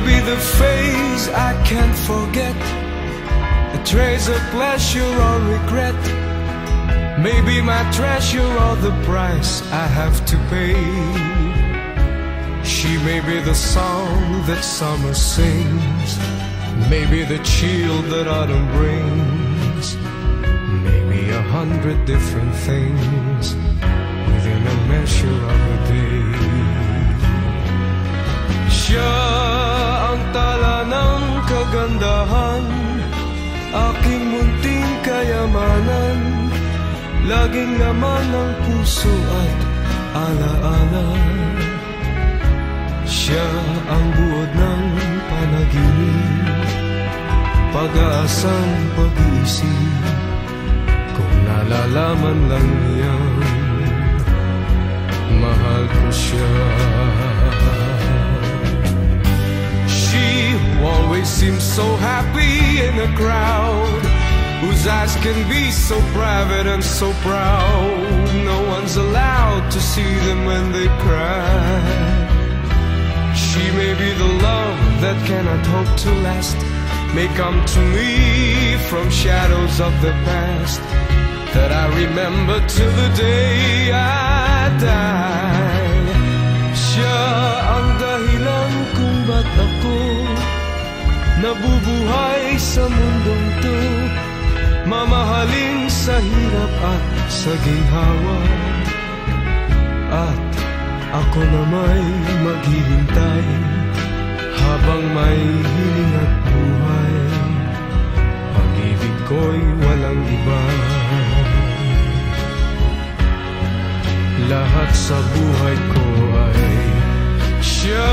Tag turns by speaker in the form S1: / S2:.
S1: be the phase I can't forget, a trace of pleasure or regret. Maybe my treasure or the price I have to pay. She may be the song that summer sings, maybe the chill that autumn brings, maybe 100 different things within a measure of a day. Siya ang tala ng kagandahan, aking munting kayamanan, laging laman ng puso at alaala. Siya ang buod ng panaginip, pag-aasang pag-iisip, kung nalalaman lang niyang mahal ko siya. She always seems so happy in a crowd, whose eyes can be so private and so proud. No one's allowed to see them when they cry. She may be the love that cannot hope to last, may come to me from shadows of the past, that I remember till the day I die. Siya ang dahilan kung ba't ako nabubuhay sa mundong to, mamahalin sa hirap at sa ginhawa, at ako na may maghihintay habang may hiling at buhay. Pag-ibig ko'y walang iba, lahat sa buhay ko ay siya.